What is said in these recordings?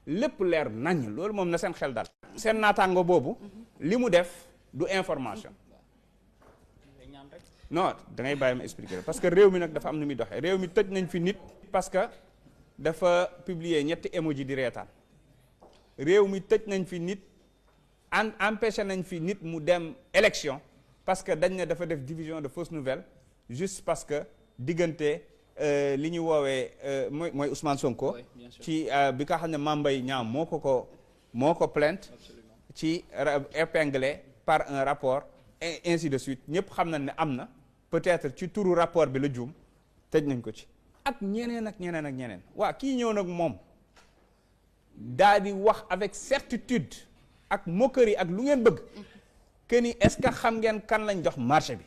lépp leer nañ loolu moom na seen xel dal. seen naataango boobu li mu def du information non da ngay bàyyi ma expliquer parce que réew mi nag dafa am nu muy doxee réew mi tëj nañ fi nit parce que dafa publier ñetti emoji di reetaan réew mi tëj nañ fi nit empêché nañ fi nit mu dem élection parce que dañ ne dafa def division de fausses nouvelles juste parce que diggante li ñu woowee mooy Ousmane Sonko ci bi nga xam ne Mame Mbaye Niang moo ko plainte ci épinglé par un rapport et ainsi de suite ñëpp xam nañ ne am na peut-être ci turu rapport bi la juum tëj nañ ko ci ak ñeneen ak ñeneen ak ñeneen waa kii ñëw nag moom daa di wax avec certitude ak moquerie ak lu ngeen bëgg que ni est-ce que xam ngeen kan lañ jox marché bi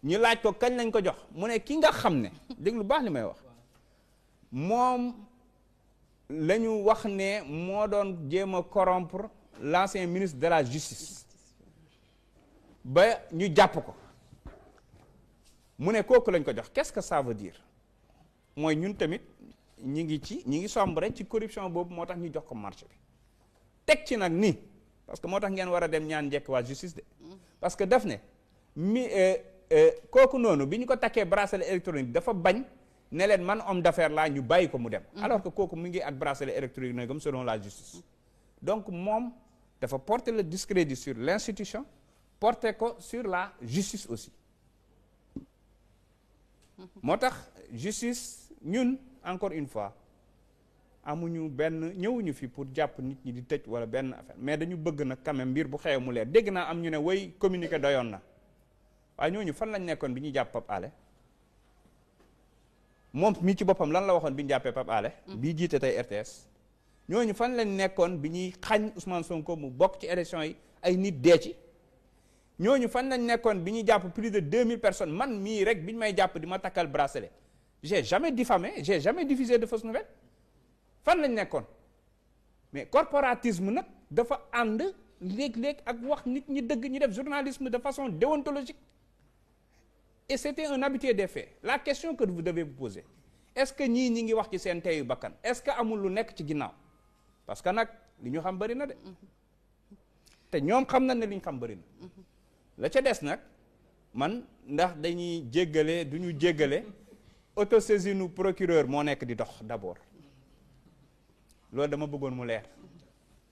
ñu laaj ko kañ lañ ko jox mu ne ki nga xam ne dégg lu baax li may wax moom la ñu wax ne moo doon jéem a corrompre l'ancien ministre de la justice ba ñu jàpp ko mu ne kooku lañ ko jox qu'est-ce que ça veut dire mooy ñun tamit ñi ngi sombre ci corruption boobu moo tax ñu jox ko marché bi teg ci nag nii parce que moo tax ngeen war a dem ñaan njekk waa justice de parce que daf ne kooku noonu bi ñu ko takkee bracelet électronique dafa bañ ne leen man homme d'affaires laa ñu bàyyi ko mu dem alors que kooku mu ngi ak bracelet électronique comme selon la justice donc moom dafa porter le discrédit sur l'institution porter ko sur la justice aussi moo tax justice ñun encore une fois amuñu ñëwuñu fi pour jàpp nit ñi di tëj wala benn affaire mais dañu bëgg nag quand même mbir bu xew mu leer dégg naa am ñu ne way communiqué doyoon na waaye ñooñu fan lañ nekkoon bi ñuy jàpp Pape Alé moom mi ci boppam lan la waxoon bi ñu jàppee Pape Alé bii jiite tey RTS ñooñu fan lañ nekkoon bi ñuy xañ Ousmane Sonko mu bokk ci élection yi ay nit dee ci ñooñu fan lañ nekkoon bi ñuy jàpp plus de 2000 personnes man mii rek bi ñu may jàpp di ma takkal bracelet j'ai jamais diffamé j'ai jamais diffusé de fausses nouvelles fan lañ nekkoon mais corporatisme nag dafa ànd léeg-léeg ak wax nit ñi dëgg ñu def journalisme de façon déontologique et c'était un habitué des faits la question que vous devez vous poser est-ce que ñii ñi ngi wax ci seen teyu bakkan est-ce que amul lu nekk ci ginnaaw parce que nag li ñu xam bëri na de te ñoom xam nañ ne li ñu xam bëri na la ca des nag man ndax dañuy jéggale du ñu jéggale autosaisine procureur moo nekk di dox d'abord loolu dama bëggoon mu leer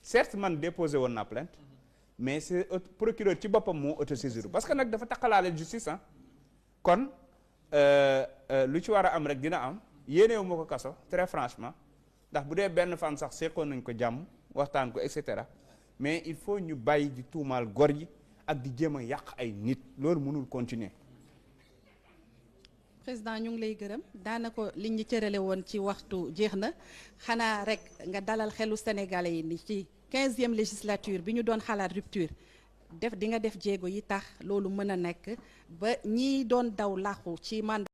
certes man déposé woon naa plainte mais c'est procureur ci boppam moo autosaisir parce que nag dafa taqalaale justice kon lu ci war a am rek dina am yéenewu ma ko kaso très franchement ndax bu dee benn fan sax seqoon nañ ko jàmm waxtaan ko et cetera mais il faut ñu bàyyi di tuumaal gor yi ak di jéem a yàq ay nit loolu mënul continuer. président ñu ngi lay gërëm daanaka liñ ñu cërale woon ci waxtu jeex na xanaa rek nga dalal xelu sénégalais yi ni ci 15e législature bi ñu doon xalaat rupture di nga def jéego yi tax loolu mën a nekk ba ñi doon daw làqu ci mandat